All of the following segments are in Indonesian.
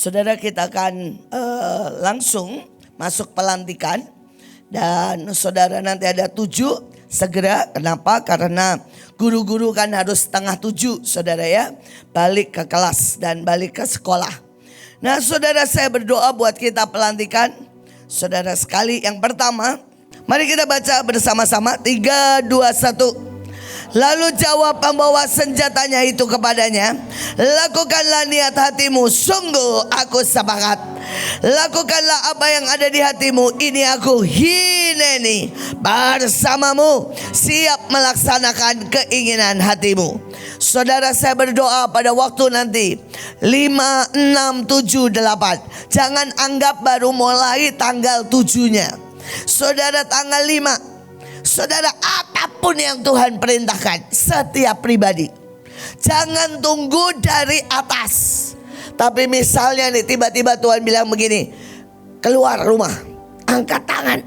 Saudara, kita akan langsung masuk pelantikan. Dan saudara nanti ada 7 segera. Kenapa? Karena guru-guru kan harus 6:30 saudara ya. Balik ke kelas dan balik ke sekolah. Nah saudara, saya berdoa buat kita pelantikan. Saudara sekali, yang pertama mari kita baca bersama-sama 3, 2, 1. Lalu jawab pembawa senjatanya itu kepadanya, lakukanlah niat hatimu, sungguh aku sepakat. Lakukanlah apa yang ada di hatimu, ini aku Hineni bersamamu, siap melaksanakan keinginan hatimu. Saudara, saya berdoa pada waktu nanti 5, 6, 7, 8. Jangan anggap baru mulai tanggal 7-nya. Saudara, tanggal 5. Saudara, apapun yang Tuhan perintahkan, setiap pribadi, jangan tunggu dari atas. Tapi misalnya nih, tiba-tiba Tuhan bilang begini, keluar rumah, angkat tangan,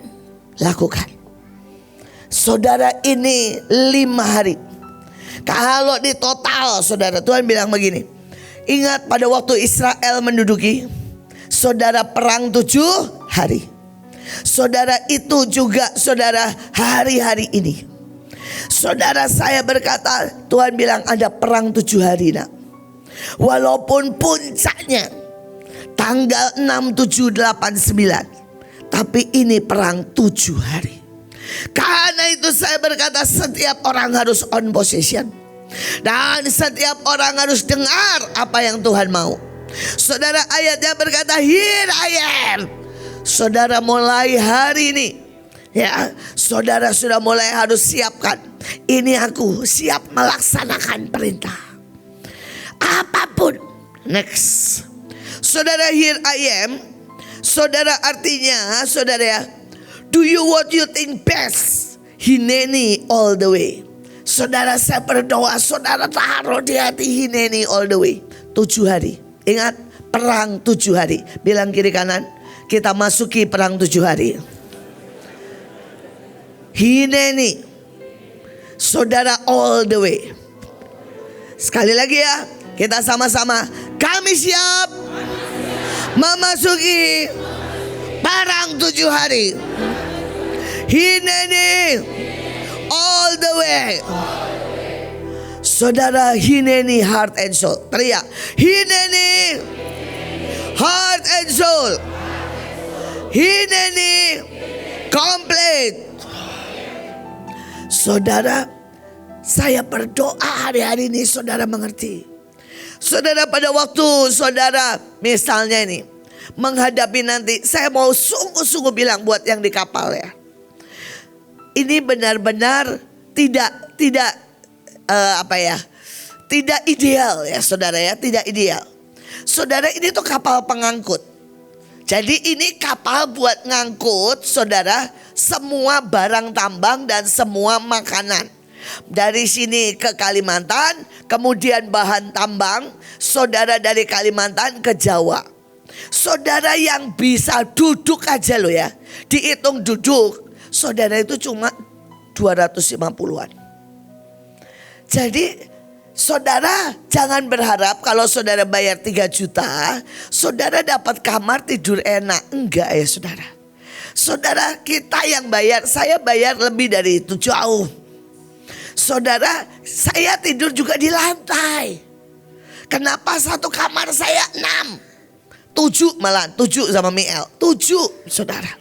lakukan. Saudara, ini 5 hari. Kalau di total, saudara, Tuhan bilang begini, ingat pada waktu Israel menduduki, saudara, perang 7 hari. Saudara, itu juga saudara hari-hari ini. Saudara, saya berkata, Tuhan bilang ada perang 7 hari nak. Walaupun puncaknya tanggal 6, 7, 8, 9, tapi ini perang 7 hari. Karena itu saya berkata, setiap orang harus on position. Dan setiap orang harus dengar apa yang Tuhan mau. Saudara, ayatnya berkata, here I am. Saudara, mulai hari ini ya, saudara sudah mulai harus siapkan. Ini aku siap melaksanakan perintah apapun. Next. Saudara, here I am. Saudara, artinya saudara ya, do you what you think best, Hineni all the way. Saudara, saya berdoa saudara taruh di hati Hineni all the way. 7 hari. Ingat, perang 7 hari. Bilang kiri kanan, kita masuki perang 7 hari. Hineni, saudara, all the way. Sekali lagi ya, kita sama-sama. Kami siap memasuki perang 7 hari. Hineni, all the way. Saudara, Hineni heart and soul. Teriak, Hineni heart and soul. Hineni komplit. Saudara, saya berdoa hari-hari ini saudara mengerti. Saudara, pada waktu saudara misalnya ini menghadapi nanti, saya mau sungguh-sungguh bilang buat yang di kapal ya, ini benar-benar tidak tidak ideal ya saudara ya, tidak ideal. Saudara, ini tuh kapal pengangkut. Jadi ini kapal buat ngangkut saudara semua barang tambang dan semua makanan. Dari sini ke Kalimantan, kemudian bahan tambang, saudara, dari Kalimantan ke Jawa. Saudara, yang bisa duduk aja loh ya, dihitung duduk, saudara, itu cuma 250-an. Jadi saudara, jangan berharap kalau saudara bayar 3 juta, saudara dapat kamar tidur enak. Enggak ya saudara. Saudara, kita yang bayar, saya bayar lebih dari itu jauh. Saudara, saya tidur juga di lantai. Kenapa satu kamar saya 6? 7 malah, 7 sama Miel. 7 saudara.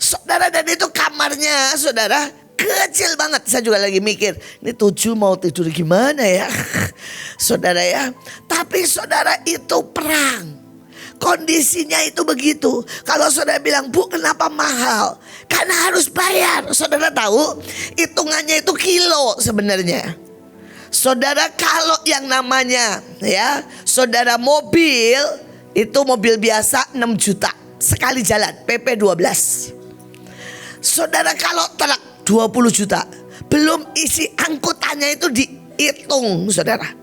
Saudara, dan itu kamarnya saudara kecil banget. Saya juga lagi mikir, ini 7 mau tidur gimana ya saudara ya. Tapi saudara, itu perang. Kondisinya itu begitu. Kalau saudara bilang, Bu, kenapa mahal? Karena harus bayar. Saudara tahu, hitungannya itu kilo sebenarnya. Saudara, kalau yang namanya ya, saudara, mobil, itu mobil biasa 6 juta sekali jalan, PP 12. Saudara, kalau truk 20 juta. Belum isi angkutannya itu dihitung saudara.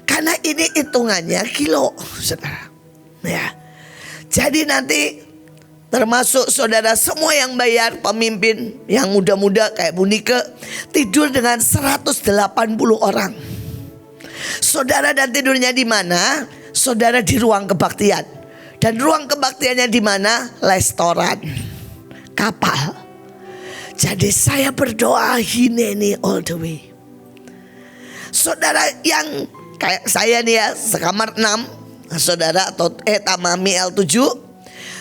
Karena ini hitungannya kilo saudara ya. Jadi nanti termasuk saudara semua yang bayar, pemimpin yang muda-muda kayak Bu Nike, tidur dengan 180 orang. Saudara, dan tidurnya di mana? saudara di ruang kebaktian. Dan ruang kebaktiannya di mana? Restoran, kapal. Jadi saya berdoa hineni all the way. Saudara yang kayak saya nih ya, sekamar 6, saudara atau Tamami L7.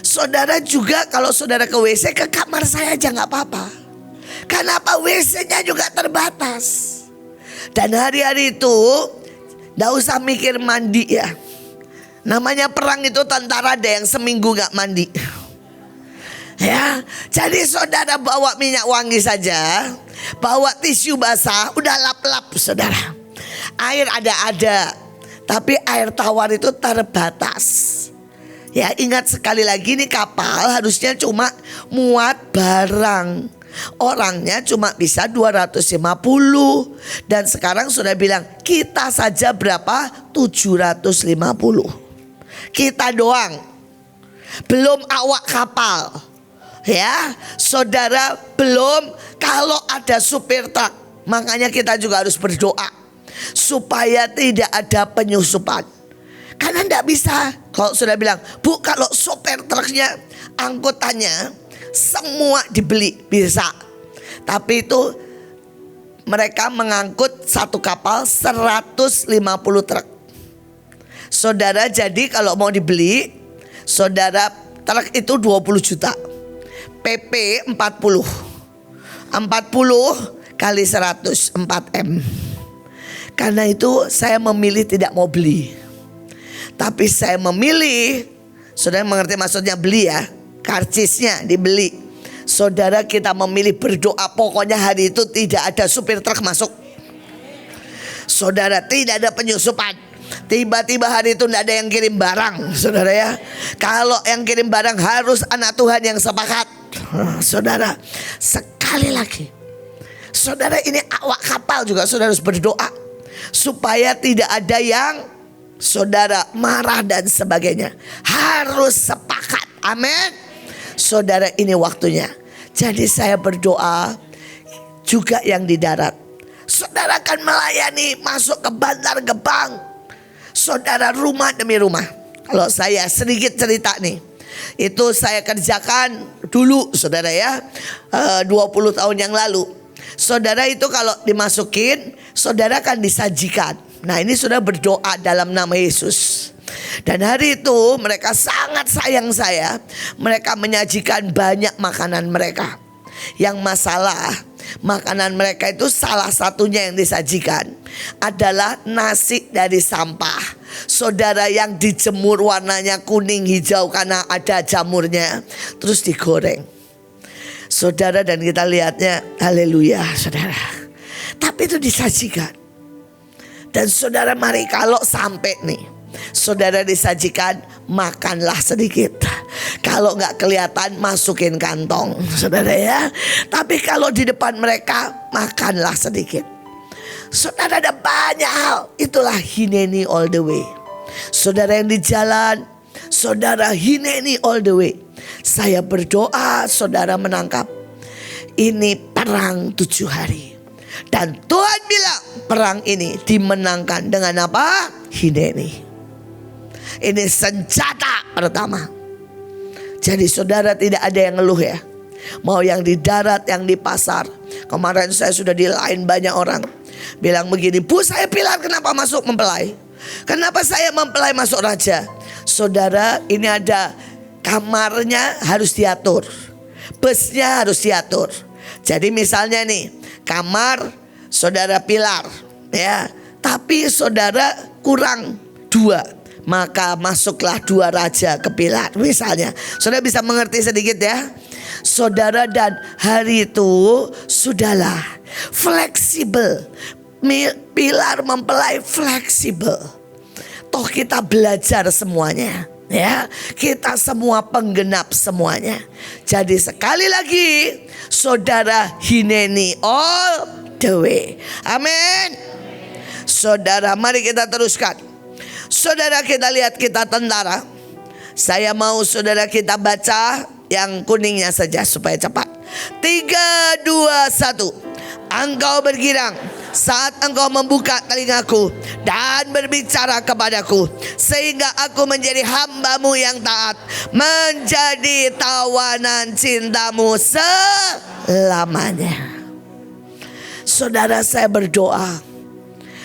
Saudara juga kalau saudara ke WC, ke kamar saya aja gak apa-apa. Kenapa? WC-nya juga terbatas. Dan hari-hari itu gak usah mikir mandi ya. Namanya perang itu tentara, ada yang seminggu gak mandi. Ya, jadi saudara bawa minyak wangi saja, bawa tisu basah, udah lap-lap saudara. Air ada, tapi air tawar itu terbatas. Ya, ingat sekali lagi, nih kapal harusnya cuma muat barang. Orangnya cuma bisa 250. Dan sekarang sudah bilang kita saja berapa? 750. Kita doang, belum awak kapal. Ya, saudara, belum kalau ada supir truk. Makanya kita juga harus berdoa supaya tidak ada penyusupan. Karena tidak bisa. Kalau sudah bilang, Bu, kalau supir truknya, angkutannya semua dibeli, bisa. Tapi itu mereka mengangkut satu kapal 150 truk. Saudara, jadi kalau mau dibeli, saudara, truk itu 20 juta. PP 40 kali 100 4M. Karena itu saya memilih tidak mau beli. Tapi saya memilih, saudara mengerti maksudnya beli ya, karcisnya dibeli. Saudara, kita memilih berdoa, pokoknya hari itu tidak ada supir truk masuk. Saudara, tidak ada penyusupan. Tiba-tiba hari itu tidak ada yang kirim barang, saudara ya. Kalau yang kirim barang harus anak Tuhan yang sepakat. Saudara, sekali lagi, saudara, ini awak kapal juga saudara harus berdoa supaya tidak ada yang saudara marah dan sebagainya. Harus sepakat, amin. Saudara, ini waktunya. Jadi saya berdoa juga yang di darat. Saudara akan melayani, masuk ke Bantar Gebang. Saudara, rumah demi rumah. Kalau saya sedikit cerita nih, itu saya kerjakan dulu saudara ya, 20 tahun yang lalu. Saudara, itu kalau dimasukin, saudara akan disajikan. Nah, ini sudah berdoa dalam nama Yesus. Dan hari itu mereka sangat sayang saya. Mereka menyajikan banyak makanan mereka. Yang masalah, makanan mereka itu salah satunya yang disajikan adalah nasi dari sampah. Saudara, yang dijemur warnanya kuning hijau karena ada jamurnya, terus digoreng. Saudara, dan kita lihatnya, haleluya saudara. Tapi itu disajikan. Dan saudara, mari kalau sampai nih, saudara disajikan, makanlah sedikit. Kalau nggak kelihatan, masukin kantong, saudara ya. Tapi kalau di depan mereka, makanlah sedikit. Saudara, ada banyak hal. Itulah hineni all the way. Saudara yang di jalan, saudara hineni all the way. Saya berdoa saudara menangkap. Ini perang 7 hari. Dan Tuhan bilang perang ini dimenangkan dengan apa? Hineni. Ini senjata pertama. Jadi saudara, tidak ada yang ngeluh ya. Mau yang di darat, yang di pasar. Kemarin saya sudah di line banyak orang bilang begini, Bu, saya Pilar kenapa masuk mempelai? Kenapa saya mempelai masuk raja? Saudara, ini ada kamarnya harus diatur, busnya harus diatur. Jadi misalnya nih, kamar saudara Pilar ya, tapi saudara kurang 2, maka masuklah 2 raja ke Pilar misalnya. Saudara bisa mengerti sedikit ya. Saudara, dan hari itu sudahlah fleksibel. Pilar mempelai fleksibel. Toh kita belajar semuanya ya. Kita semua penggenap semuanya. Jadi sekali lagi saudara, hineni all the way. Amin. Saudara, mari kita teruskan. Saudara, kita lihat kita tentara. Saya mau saudara kita baca yang kuningnya saja supaya cepat. 3, 2, 1. Engkau bergirang saat engkau membuka telingaku dan berbicara kepadaku, sehingga aku menjadi hamba-Mu yang taat, menjadi tawanan cinta-Mu selamanya. Saudara, saya berdoa,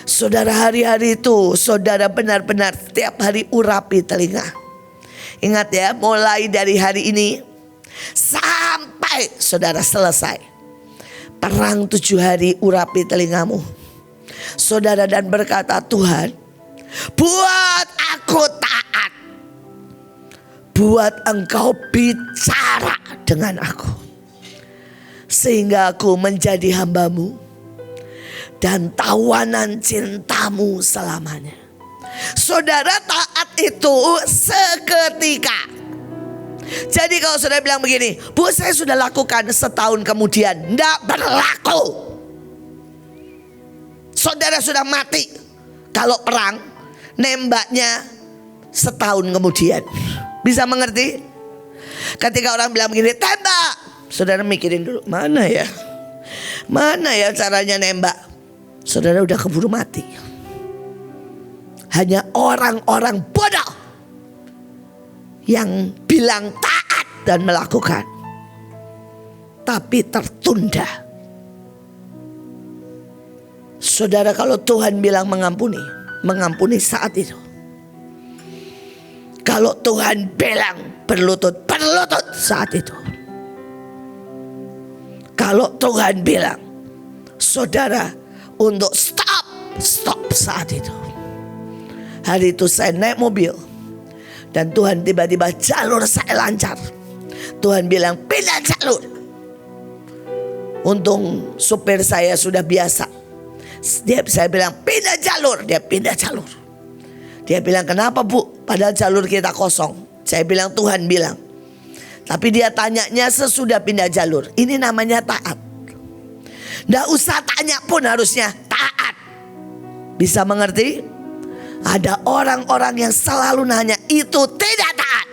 saudara, hari-hari itu saudara benar-benar setiap hari urapi telinga. Ingat ya, mulai dari hari ini sampai saudara selesai perang 7 hari, urapi telingamu saudara, dan berkata, Tuhan, buat aku taat, buat Engkau bicara dengan aku, sehingga aku menjadi hamba-Mu dan tawanan cinta-Mu selamanya. Saudara, taat itu seketika. Jadi kalau saudara bilang begini, Bu, saya sudah lakukan, setahun kemudian tidak berlaku. Saudara sudah mati. Kalau perang, nembaknya setahun kemudian. Bisa mengerti? Ketika orang bilang begini, tembak, saudara mikirin dulu, mana ya caranya nembak. Saudara udah keburu mati. Hanya orang-orang bodoh yang bilang taat dan melakukan, tapi tertunda. Saudara, kalau Tuhan bilang mengampuni, mengampuni saat itu. Kalau Tuhan bilang berlutut, berlutut saat itu. Kalau Tuhan bilang, saudara, untuk stop, stop saat itu. Hari itu saya naik mobil, dan Tuhan tiba-tiba jalur saya lancar. Tuhan bilang pindah jalur. Untung supir saya sudah biasa. Saya bilang pindah jalur, dia pindah jalur. Dia bilang, kenapa Bu? Padahal jalur kita kosong. Saya bilang Tuhan bilang. Tapi dia tanyanya sesudah pindah jalur. Ini namanya taat. Nggak usah tanya pun harusnya taat. Bisa mengerti? Ada orang-orang yang selalu nanya, itu tidak taat.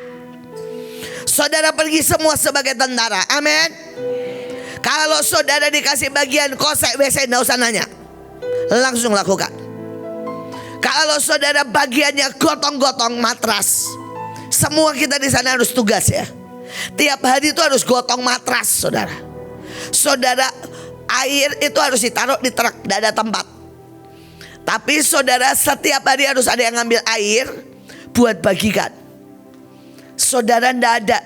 Saudara pergi semua sebagai tentara, amin. Kalau saudara dikasih bagian kosek WC, nggak usah nanya, langsung lakukan. Kalau saudara bagiannya gotong-gotong matras, semua kita di sana harus tugas ya. Tiap hari itu harus gotong matras, saudara. Saudara, air itu harus ditaruh di truk, tidak ada tempat. Tapi saudara, setiap hari harus ada yang ngambil air buat bagikan. Saudara, tidak ada.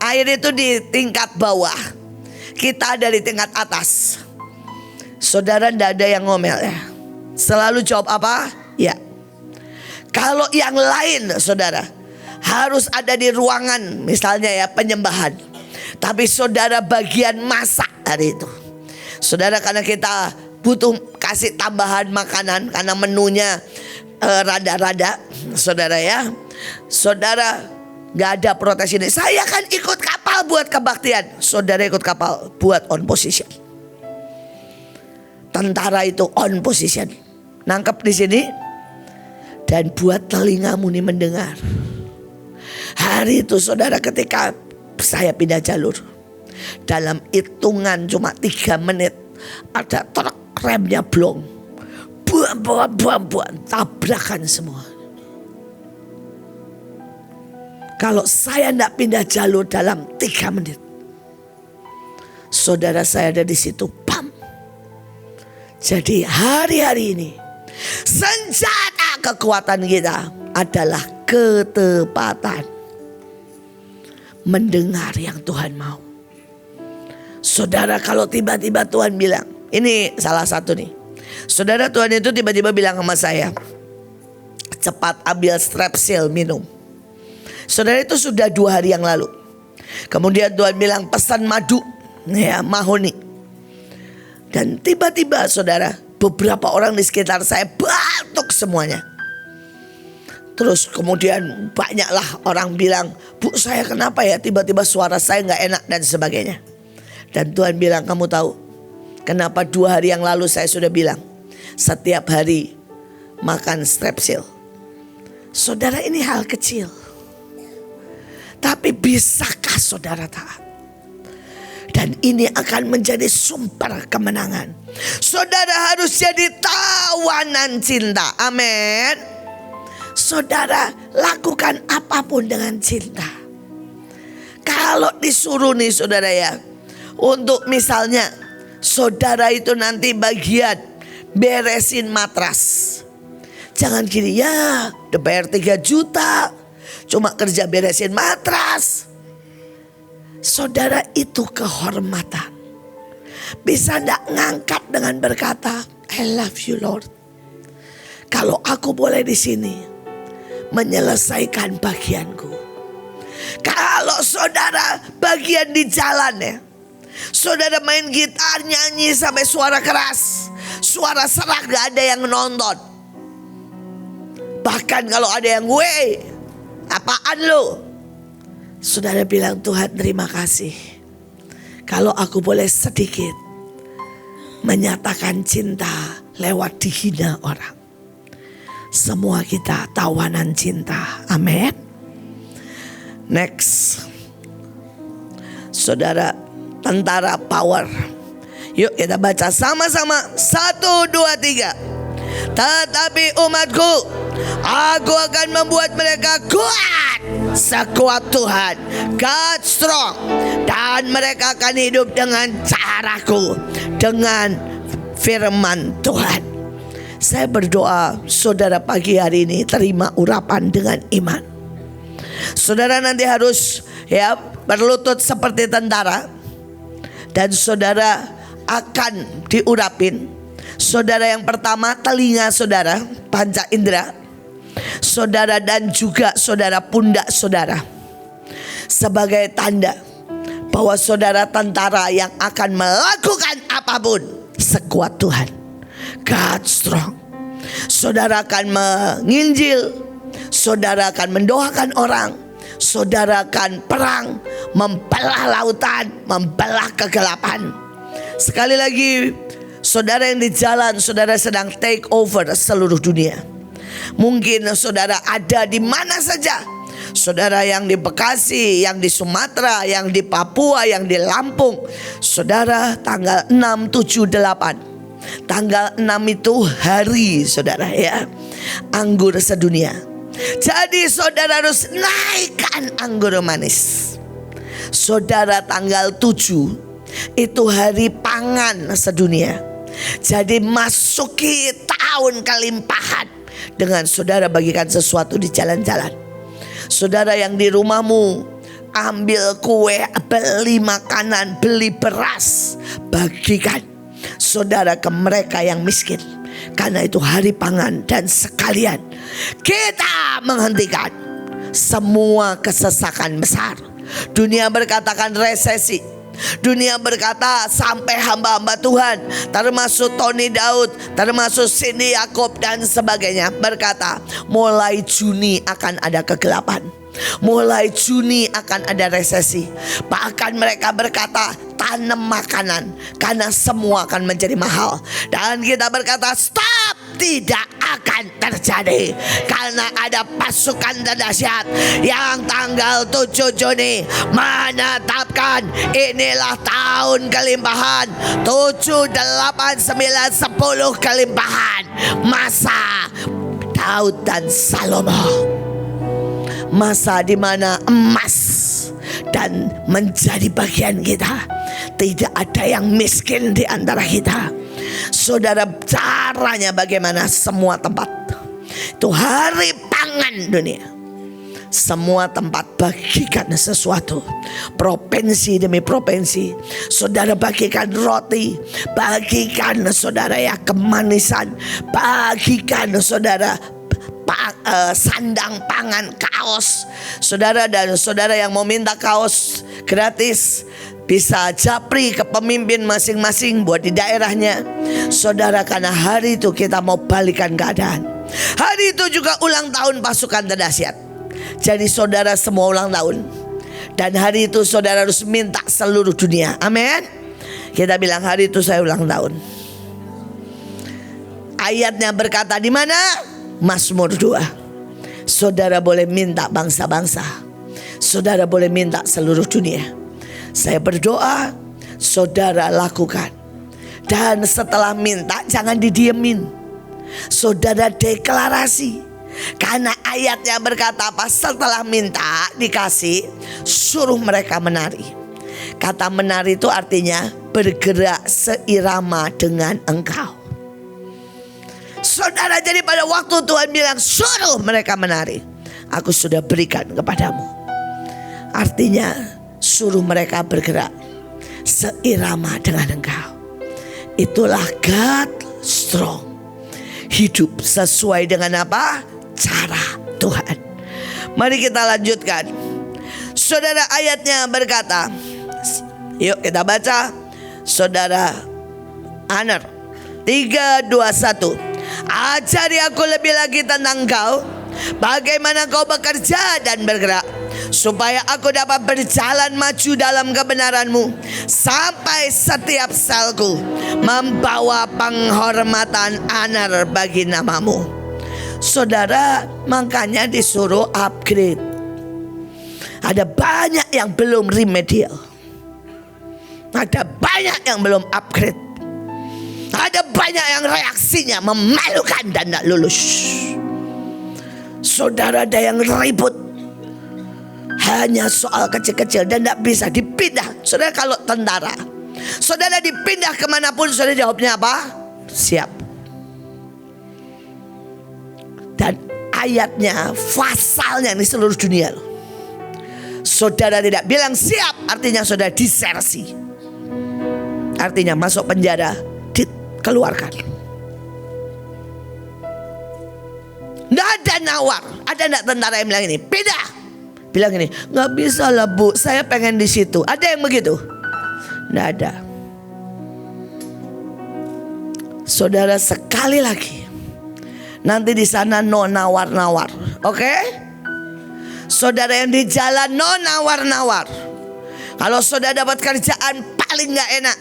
Air itu di tingkat bawah, kita ada di tingkat atas. Saudara, tidak ada yang ngomel ya. Selalu jawab apa? Ya. Kalau yang lain, saudara, harus ada di ruangan, misalnya ya penyembahan. Tapi saudara bagian masak hari itu. Saudara, karena kita butuh kasih tambahan makanan karena menunya rada-rada, saudara ya. Saudara, gak ada protes ini, saya kan ikut kapal buat kebaktian. Saudara ikut kapal buat on position. Tentara itu on position. Nangkep di sini. Dan buat telingamu nih mendengar. Hari itu saudara, ketika saya pindah jalur, dalam hitungan cuma 3 menit ada truk remnya blong, buang, tabrakan semua. Kalau saya tidak pindah jalur dalam 3 menit, saudara, saya ada di situ, pam. Jadi hari-hari ini senjata kekuatan kita adalah ketepatan mendengar yang Tuhan mau. Saudara, kalau tiba-tiba Tuhan bilang, ini salah satu nih. Saudara, Tuhan itu tiba-tiba bilang sama saya, cepat ambil strepsil minum. Saudara, itu sudah 2 hari yang lalu. Kemudian Tuhan bilang pesan madu, ya, mahoni. Dan tiba-tiba saudara, beberapa orang di sekitar saya batuk semuanya. Terus kemudian banyaklah orang bilang, Bu, saya kenapa ya tiba-tiba suara saya gak enak dan sebagainya. Dan Tuhan bilang, kamu tahu kenapa 2 hari yang lalu saya sudah bilang setiap hari makan strepsil. Saudara, ini hal kecil, tapi bisakah saudara taat? Dan Dan ini akan menjadi sumber kemenangan. Saudara harus jadi tawanan cinta. Amin. Saudara lakukan apapun dengan cinta. Kalau disuruh nih saudara ya, untuk misalnya saudara itu nanti bagian beresin matras. Jangan gini, ya udah bayar 3 juta cuma kerja beresin matras. Saudara, itu kehormatan. Bisa enggak ngangkat dengan berkata, I love you Lord. Kalau aku boleh di sini menyelesaikan bagianku. Kalau saudara bagian di jalan ya, saudara main gitar nyanyi sampai suara keras, suara serak, gak ada yang nonton. Bahkan kalau ada yang apaan lo? Saudara bilang, Tuhan terima kasih. Kalau aku boleh sedikit menyatakan cinta lewat dihina orang. Semua kita tawanan cinta. Amin. Next. Saudara, tentara power. Yuk kita baca sama-sama. 1, 2, 3. Tetapi umatku, aku akan membuat mereka kuat sekuat Tuhan, God strong. Dan mereka akan hidup dengan caraku, dengan firman Tuhan. Saya berdoa saudara pagi hari ini terima urapan dengan iman. Saudara nanti harus berlutut seperti tentara. Dan saudara akan diurapin. Saudara yang pertama, telinga saudara, panca indera saudara, dan juga saudara pundak saudara, sebagai tanda bahwa saudara tentara yang akan melakukan apapun sekuat Tuhan, God strong. Saudara akan menginjil, saudara akan mendoakan orang, saudara akan perang, membelah lautan, membelah kegelapan. Sekali lagi, saudara yang di jalan, saudara sedang take over seluruh dunia. Mungkin saudara ada di mana saja. Saudara yang di Bekasi, yang di Sumatera, yang di Papua, yang di Lampung. Saudara tanggal 6, 7, 8. Tanggal 6 itu hari saudara ya, anggur sedunia. Jadi saudara harus naikkan anggur manis. Saudara tanggal 7 itu hari pangan sedunia. Jadi masuki tahun kelimpahan dengan saudara bagikan sesuatu di jalan-jalan. Saudara yang di rumahmu, ambil kue, beli makanan, beli beras, bagikan saudara ke mereka yang miskin. Karena itu hari pangan. Dan sekalian kita menghentikan semua kesesakan besar. Dunia berkatakan resesi. Dunia berkata sampai hamba-hamba Tuhan, termasuk Tony Daud, termasuk Cindy Yakob dan sebagainya, berkata mulai Juni akan ada kegelapan, mulai Juni akan ada resesi. Bahkan mereka berkata tanam makanan karena semua akan menjadi mahal. Dan kita berkata stop, tidak akan terjadi. Karena ada pasukan dahsyat yang tanggal 7 Juni menetapkan inilah tahun kelimpahan. 7, 8, 9, 10 kelimpahan. Masa Daud dan Salomo. Masa di mana emas dan menjadi bagian kita. Tidak ada yang miskin di antara kita. Saudara, caranya bagaimana? Semua tempat itu hari pangan dunia. Semua tempat bagikan sesuatu. Provinsi demi provinsi, saudara bagikan roti, bagikan saudara ya kemanisan, bagikan saudara sandang pangan, kaos. Saudara dan saudara yang mau minta kaos gratis bisa japri ke pemimpin masing-masing buat di daerahnya. Saudara, karena hari itu kita mau balikan keadaan. Hari itu juga ulang tahun pasukan dahsyat. Jadi saudara semua ulang tahun. Dan hari itu saudara harus minta seluruh dunia. Amin. Kita bilang hari itu saya ulang tahun. Ayatnya berkata di mana? Mazmur 2. Saudara boleh minta bangsa-bangsa. Saudara boleh minta seluruh dunia. Saya berdoa saudara lakukan. Dan setelah minta jangan didiemin, saudara deklarasi. Karena ayatnya berkata apa? Setelah minta dikasih, suruh mereka menari. Kata menari itu artinya bergerak seirama dengan engkau. Saudara, jadi pada waktu Tuhan bilang suruh mereka menari, aku sudah berikan kepadamu. Artinya suruh mereka bergerak seirama dengan engkau. Itulah God strong. Hidup sesuai dengan apa? Cara Tuhan. Mari kita lanjutkan. Saudara, ayatnya berkata, yuk kita baca. Saudara Aner 3, 2, 1. Ajari aku lebih lagi tentang kau, bagaimana kau bekerja dan bergerak, supaya aku dapat berjalan maju dalam kebenaranmu, sampai setiap selku membawa penghormatan Aner bagi namamu. Saudara, makanya disuruh upgrade. Ada banyak yang belum remedial, ada banyak yang belum upgrade, ada banyak yang reaksinya memalukan dan tidak lulus. Saudara, ada yang ribut hanya soal kecil-kecil dan tidak bisa dipindah. Saudara, kalau tentara, saudara dipindah kemanapun, saudara jawabnya apa? Siap. Dan ayatnya, pasalnya ini seluruh dunia loh. Saudara tidak bilang siap, artinya saudara disersi. Artinya masuk penjara, dikeluarkan. Tidak ada nawar. Ada tidak tentara yang bilang ini, pindah? Bilang ini, nggak bisa lah bu, saya pengen di situ. Ada yang begitu? Tidak ada. Saudara, sekali lagi, nanti di sana no nawar-nawar, oke? Saudara yang di jalan no nawar-nawar. Kalau saudara dapat kerjaan paling nggak enak,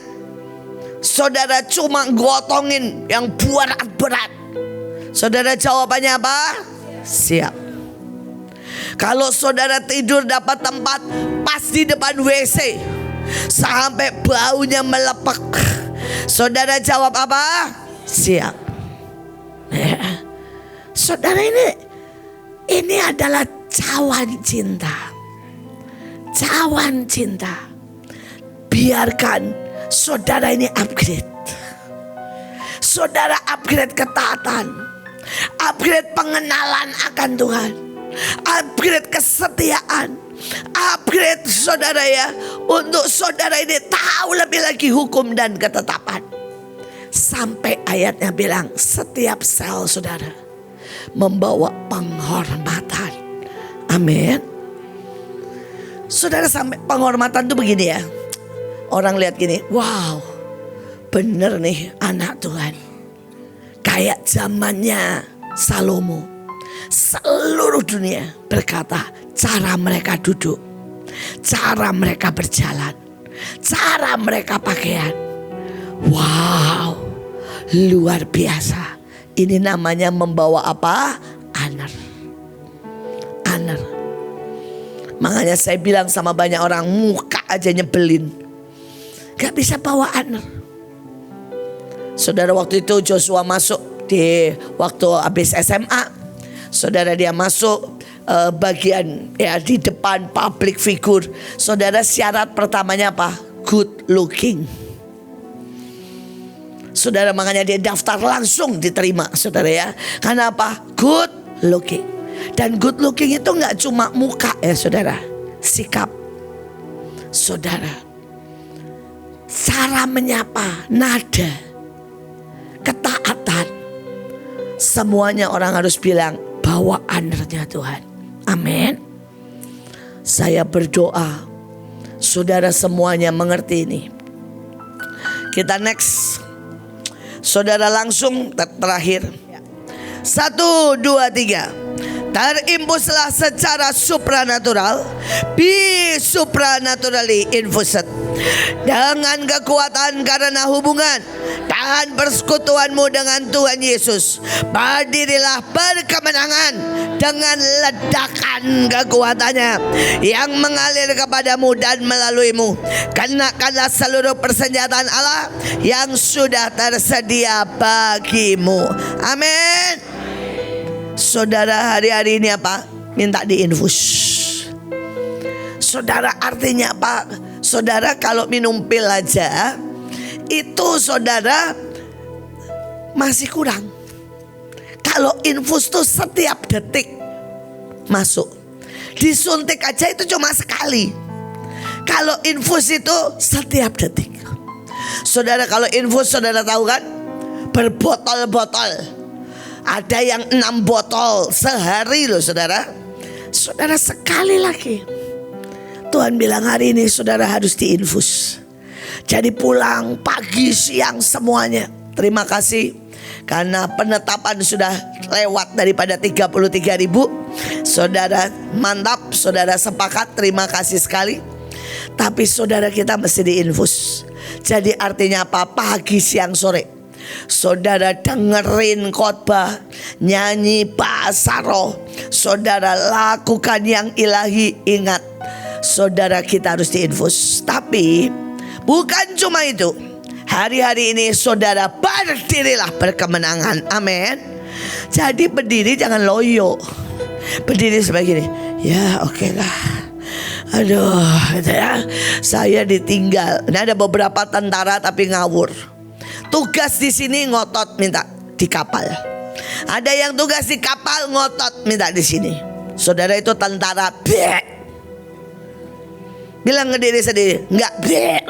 saudara cuma gotongin yang berat-berat, saudara jawabannya apa? Siap. Kalau saudara tidur dapat tempat pas di depan WC sampai baunya melepek, saudara jawab apa? Siap. Saudara, ini adalah cawan cinta. Cawan cinta. Biarkan saudara ini upgrade. Saudara upgrade ketaatan, upgrade pengenalan akan Tuhan, upgrade kesetiaan, upgrade saudara ya, untuk saudara ini tahu lebih lagi hukum dan ketetapan. Sampai ayatnya bilang setiap sel saudara membawa penghormatan. Amin. Saudara, sampai penghormatan tuh begini ya. Orang lihat gini, wow, bener nih anak Tuhan. Kayak zamannya Salomo. Seluruh dunia berkata cara mereka duduk, cara mereka berjalan, cara mereka pakaian. Wow, luar biasa. Ini namanya membawa apa? Honor. Honor. Makanya saya bilang sama banyak orang, muka aja nyebelin, gak bisa bawa honor. Saudara, waktu itu Joshua masuk di waktu habis SMA. Saudara, dia masuk bagian ya di depan public figure. Saudara, syarat pertamanya apa? Good looking. Saudara, makanya dia daftar langsung diterima, saudara ya. Karena apa? Good looking. Dan good looking itu gak cuma muka ya saudara, sikap. Saudara, cara menyapa, nada, ketaatan, semuanya orang harus bilang bawa honornya Tuhan. Amin. Saya berdoa saudara semuanya mengerti ini. Kita next. Saudara, langsung terakhir. 1, 2, 3. terimpuslah secara supranatural, be supranaturally infused, dengan kekuatan karena hubungan dan persekutuanmu dengan Tuhan Yesus. Berdirilah berkemenangan dengan ledakan kekuatannya yang mengalir kepadamu dan melaluimu. Kenakanlah seluruh persenjataan Allah yang sudah tersedia bagimu. Amin. Saudara, hari-hari ini apa? Minta diinfus. Saudara, artinya apa? Saudara, kalau minum pil aja itu saudara masih kurang. Kalau infus tuh setiap detik masuk. Disuntik aja itu cuma sekali. Kalau infus itu setiap detik. Saudara, kalau infus saudara tahu kan, berbotol-botol. Ada yang 6 botol sehari loh saudara. Saudara, sekali lagi Tuhan bilang hari ini saudara harus diinfus. Jadi pulang pagi siang semuanya. Terima kasih karena penetapan sudah lewat daripada 33.000. Saudara mantap, saudara sepakat, terima kasih sekali. Tapi saudara kita mesti diinfus. Jadi artinya apa? Pagi siang sore saudara dengerin khotbah, nyanyi bahasa roh, saudara lakukan yang ilahi. Ingat, saudara kita harus diinfus. Tapi bukan cuma itu. Hari-hari ini saudara berdirilah berkemenangan. Amin. Jadi berdiri jangan loyo. Berdiri seperti ini. Ya oke lah. Aduh gitu ya, saya ditinggal. Ini ada beberapa tentara tapi ngawur. Tugas di sini ngotot minta di kapal. Ada yang tugas di kapal ngotot minta di sini. Saudara itu tentara bleh. Bilang ke diri sendiri, enggak bleh.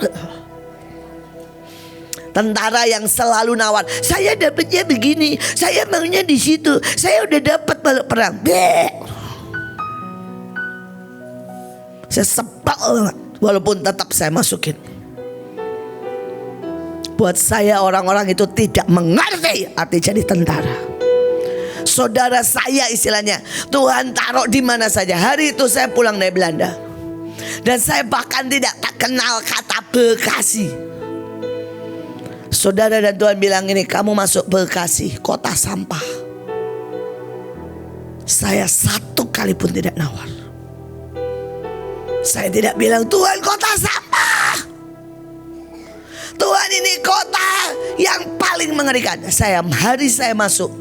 Tentara yang selalu nawar, saya dapatnya begini, saya maunya di situ, saya udah dapat balik perang. Bleh. Saya sebel walaupun tetap saya masukin. Buat saya orang-orang itu tidak mengerti arti jadi tentara. Saudara saya istilahnya Tuhan taruh di mana saja. Hari itu saya pulang dari Belanda dan saya bahkan tidak tak kenal kata Bekasi. Saudara, dan Tuhan bilang ini, kamu masuk Bekasi, kota sampah. Saya satu kali pun tidak nawar. Saya tidak bilang Tuhan kota sampah, Tuhan ini kota yang paling mengerikan. Hari saya masuk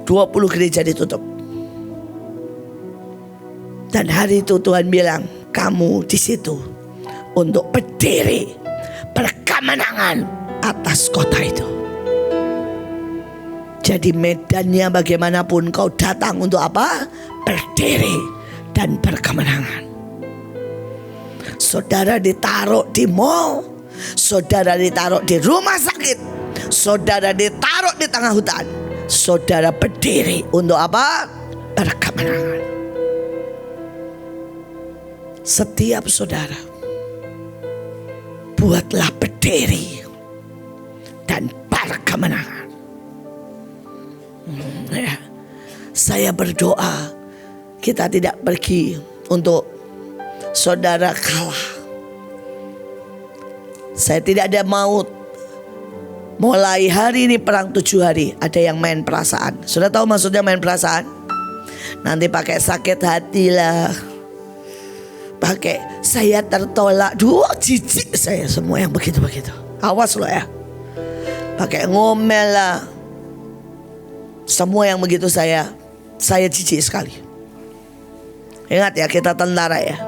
20 gereja ditutup. Dan hari itu Tuhan bilang, kamu di situ untuk berdiri berkemenangan atas kota itu. Jadi medannya bagaimanapun kau datang untuk apa? Berdiri dan berkemenangan. Saudara ditaruh di mall, saudara ditaruh di rumah sakit, saudara ditaruh di tengah hutan, saudara berdiri untuk apa? Berkemenangan. Setiap saudara buatlah berdiri dan berkemenangan. Ya. Saya berdoa kita tidak pergi untuk saudara kalah. Saya tidak ada maut. Mulai hari ini perang 7 hari. Ada yang main perasaan. Sudah tahu maksudnya main perasaan? Nanti pakai sakit hati lah, pakai saya tertolak. Jijik saya semua yang begitu-begitu. Awas loh ya. Pakai ngomel lah. Semua yang begitu saya jijik sekali. Ingat ya, kita tentara ya.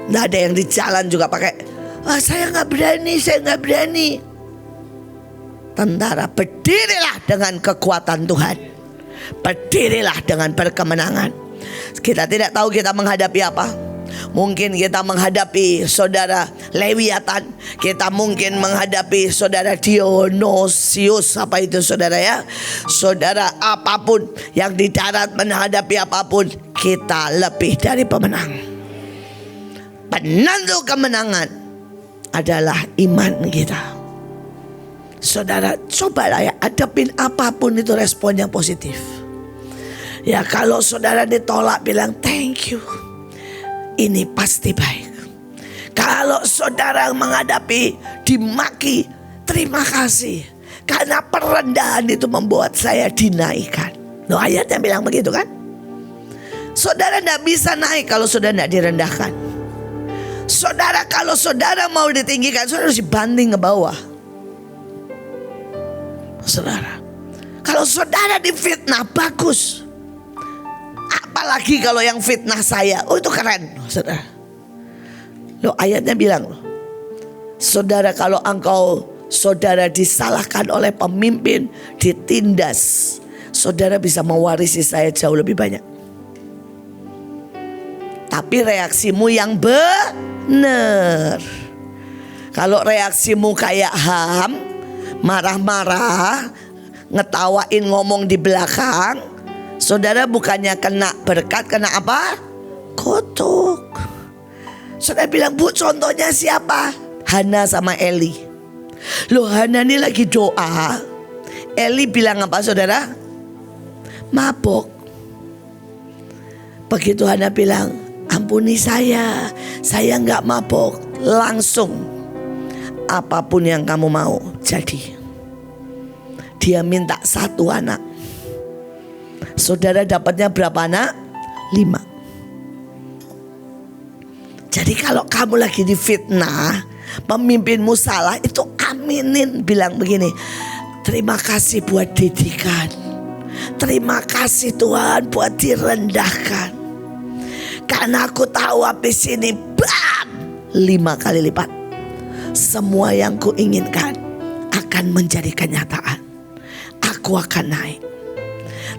Nggak ada yang di jalan juga pakai saya nggak berani, saya nggak berani. Tentara, berdirilah dengan kekuatan Tuhan. Berdirilah dengan berkemenangan. Kita tidak tahu kita menghadapi apa. Mungkin kita menghadapi saudara Lewiatan, kita mungkin menghadapi saudara Dionysius, apa itu saudara ya. Saudara, apapun yang di darat, menghadapi apapun, kita lebih dari pemenang. Penentu kemenangan adalah iman kita. Saudara, cobalah ya, hadapin apapun itu responnya positif. Ya kalau saudara ditolak bilang thank you. Ini pasti baik. Kalau saudara menghadapi dimaki, terima kasih. Karena perendahan itu membuat saya dinaikkan. Loh, ayatnya bilang begitu kan? Saudara tidak bisa naik kalau saudara tidak direndahkan. Saudara, kalau saudara mau ditinggikan, saudara harus dibanting ke bawah. Saudara, kalau saudara difitnah, bagus. Apalagi kalau yang fitnah saya, oh itu keren, saudara. Loh, ayatnya bilang, saudara, kalau saudara disalahkan oleh pemimpin, ditindas, saudara bisa mewarisi saya jauh lebih banyak. Tapi reaksimu yang benar. Kalau reaksimu kayak Ham, marah-marah, ngetawain, ngomong di belakang, saudara bukannya kena berkat, kena apa? Kutuk. Saudara bilang, Bu, contohnya siapa? Hana sama Eli. Loh, Hana ini lagi doa, Eli bilang apa, saudara? Mabok. Begitu Hana bilang, ampuni saya nggak mabok. Langsung, apapun yang kamu mau jadi. Dia minta 1 anak. Saudara dapatnya berapa anak? 5. Jadi kalau kamu lagi difitnah, pemimpinmu salah, itu aminin, bilang begini, terima kasih buat didikan. Terima kasih Tuhan buat direndahkan. Karena aku tahu habis ini 5 kali lipat. Semua yang kuinginkan akan menjadi kenyataan. Aku akan naik.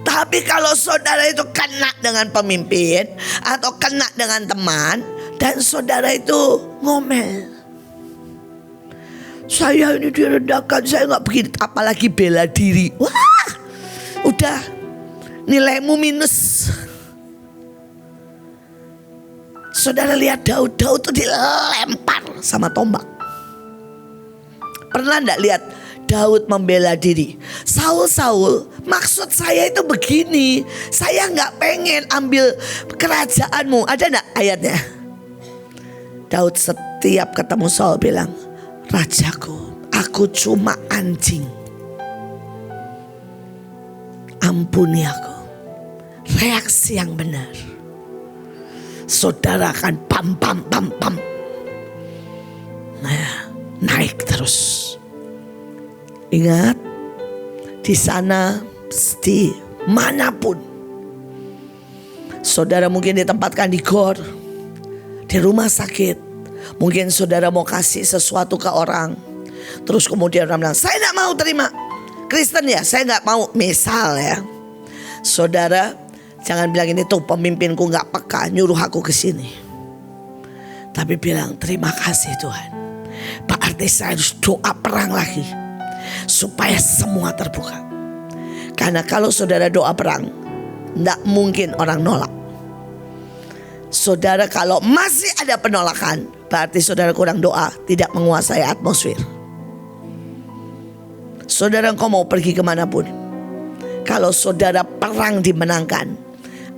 Tapi kalau saudara itu kena dengan pemimpin atau kena dengan teman, dan saudara itu ngomel, saya ini direndahkan, saya gak begini, apalagi bela diri, wah, udah nilaimu minus. Saudara lihat Daud itu dilempar sama tombak. Pernah enggak lihat Daud membela diri? Saul, maksud saya itu begini, saya gak pengen ambil kerajaanmu. Ada enggak ayatnya? Daud setiap ketemu Saul bilang, rajaku, aku cuma anjing, ampuni aku. Reaksi yang benar. Saudara akan pam. Nah, naik terus. Ingat, di sana, di manapun, saudara mungkin ditempatkan di gor, di rumah sakit, mungkin saudara mau kasih sesuatu ke orang, terus kemudian orang bilang, saya gak mau terima, Kristen ya, saya gak mau, misal ya. Saudara jangan bilang ini tuh pemimpinku gak peka, nyuruh aku ke sini. Tapi bilang, terima kasih Tuhan, berarti saya harus doa perang lagi, supaya semua terbuka. Karena kalau saudara doa perang, gak mungkin orang nolak. Saudara kalau masih ada penolakan, berarti saudara kurang doa, tidak menguasai atmosfer. Saudara engkau mau pergi kemanapun, kalau saudara perang dimenangkan,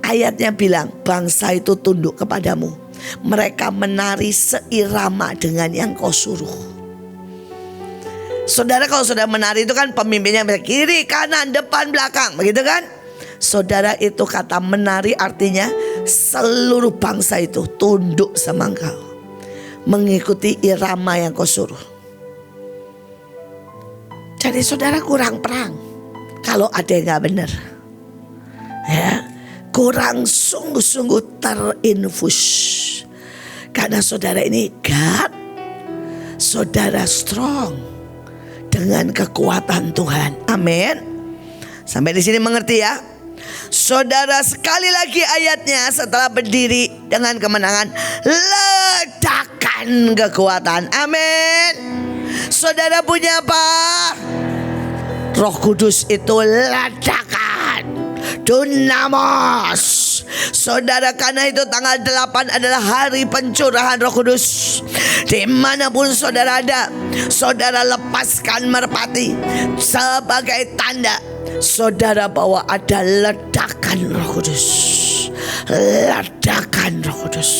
ayatnya bilang bangsa itu tunduk kepadamu. Mereka menari seirama dengan yang kau suruh. Saudara kalau saudara menari itu kan pemimpinnya kiri, kanan, depan, belakang, begitu kan? Saudara, itu kata menari artinya seluruh bangsa itu tunduk sama engkau, mengikuti irama yang kau suruh. Jadi saudara kurang perang kalau ada yang gak benar, ya, kurang sungguh-sungguh terinfus. Karena saudara ini God, saudara strong dengan kekuatan Tuhan. Amin. Sampai di sini mengerti ya? Saudara, sekali lagi ayatnya, setelah berdiri dengan kemenangan, ledakan kekuatan. Amin. Saudara punya apa? Roh Kudus itu ledakan, Dunamos. Saudara, karena itu tanggal 8 adalah hari pencurahan Roh Kudus. Dimanapun saudara ada, saudara lepaskan merpati sebagai tanda saudara bahwa ada ledakan ledakan Roh Kudus. Ledakan Roh Kudus.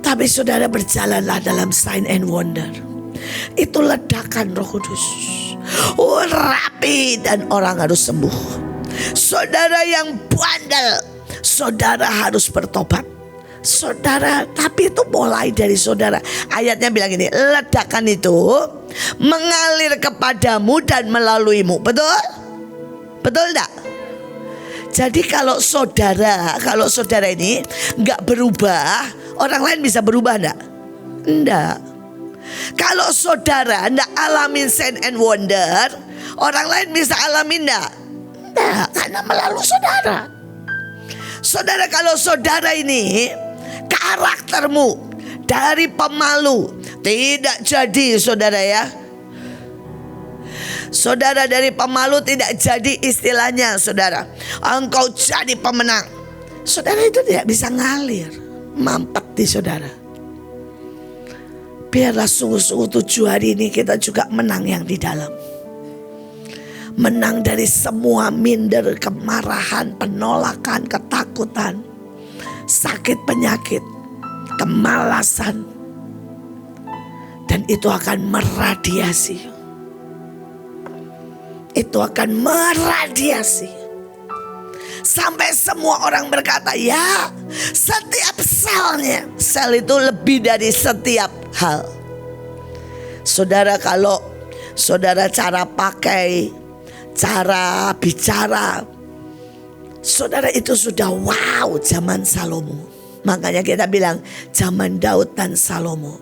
Tapi saudara berjalanlah dalam sign and wonder. Itu ledakan Roh Kudus. Rapi dan orang harus sembuh. Saudara yang bandel, saudara harus bertobat. Saudara, tapi itu mulai dari saudara. Ayatnya bilang ini, ledakan itu mengalir kepadamu dan melaluimu. Betul? Betul enggak? Jadi kalau saudara ini enggak berubah, orang lain bisa berubah enggak? Enggak. Kalau saudara enggak alamin sign and wonder, orang lain bisa alamin enggak? Enggak, karena melalui saudara. Saudara, kalau saudara ini karaktermu dari pemalu, tidak jadi saudara ya. Saudara dari pemalu tidak jadi istilahnya saudara. Engkau jadi pemenang. Saudara itu tidak bisa ngalir, mampet di saudara. Biarlah sungguh-sungguh 7 hari ini kita juga menang yang di dalam. Menang dari semua minder, kemarahan, penolakan, ketakutan, sakit penyakit, kemalasan. Dan itu akan meradiasi. Itu akan meradiasi. Sampai semua orang berkata, ya, setiap selnya. Sel itu lebih dari setiap hal. Saudara, kalau saudara cara pakai, cara bicara, saudara itu sudah wow zaman Salomo. Makanya kita bilang zaman Daud dan Salomo.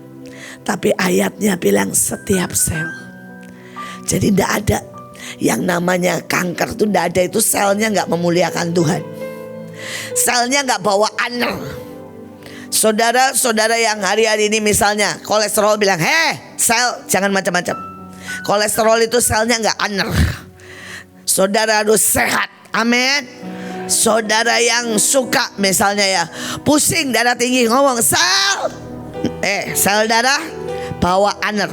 Tapi ayatnya bilang setiap sel. Jadi tidak ada yang namanya kanker itu tidak ada. Itu selnya gak memuliakan Tuhan. Selnya gak bawa honor. Saudara-saudara yang hari-hari ini misalnya kolesterol bilang, sel jangan macam-macam. Kolesterol itu selnya gak honor. Saudara harus sehat. Amin. Saudara yang suka misalnya ya pusing darah tinggi ngomong sel darah bawa honor.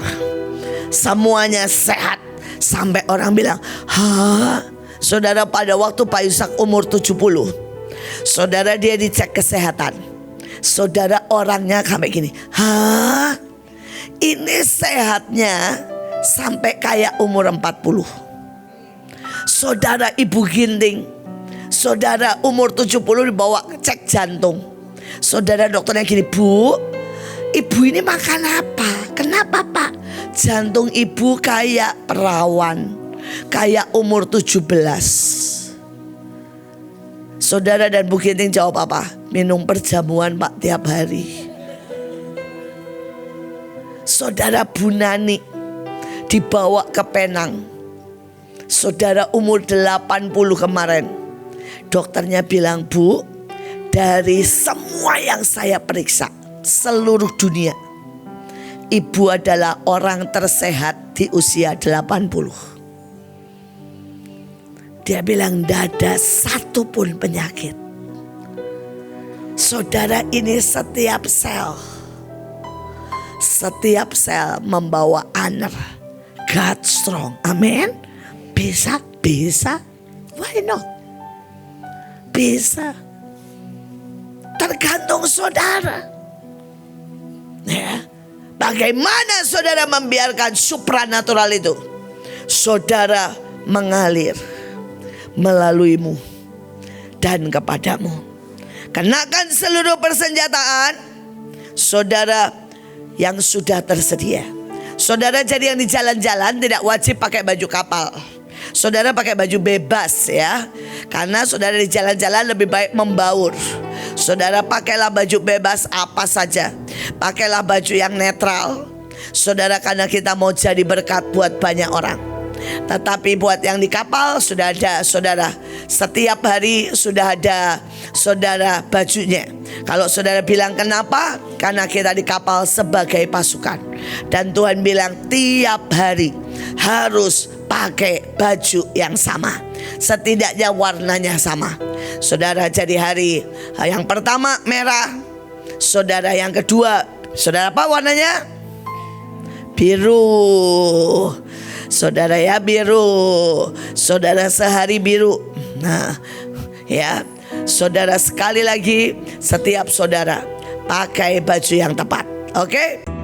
Semuanya sehat. Sampai orang bilang, saudara pada waktu Pak Yusak umur 70, saudara dia dicek kesehatan. Saudara orangnya sampai gini, ini sehatnya sampai kayak umur 40. Saudara ibu ginting, saudara umur 70 dibawa cek jantung. Saudara dokternya gini, Bu, ibu ini makan apa? Kenapa Pak? Jantung ibu kayak perawan, kayak umur 17. Saudara dan Bu Ginting jawab apa? Minum perjamuan Pak tiap hari. Saudara Bu Nani dibawa ke Penang. Saudara umur 80 kemarin. Dokternya bilang, Bu, dari semua yang saya periksa seluruh dunia, ibu adalah orang tersehat di usia 80. Dia bilang tidak ada satu pun penyakit. Saudara, ini setiap sel membawa honor. God strong. Amin. Bisa. Why not? Bisa. Tergantung saudara. Ya. Bagaimana saudara membiarkan supranatural itu? Saudara mengalir melaluimu dan kepadamu. Kenakan seluruh persenjataan saudara yang sudah tersedia. Saudara jadi yang di jalan-jalan tidak wajib pakai baju kapal. Saudara pakai baju bebas ya. Karena saudara di jalan-jalan lebih baik membaur. Saudara pakailah baju bebas apa saja. Pakailah baju yang netral. Saudara, karena kita mau jadi berkat buat banyak orang. Tetapi buat yang di kapal sudah ada saudara. Setiap hari sudah ada saudara bajunya. Kalau saudara bilang kenapa? Karena kita di kapal sebagai pasukan. Dan Tuhan bilang tiap hari harus pakai baju yang sama. Setidaknya warnanya sama. Saudara, jadi hari yang pertama merah. Saudara yang kedua, saudara apa warnanya? Biru. Saudara ya biru. Saudara sehari biru. Nah, ya, saudara, sekali lagi, setiap saudara pakai baju yang tepat. Oke?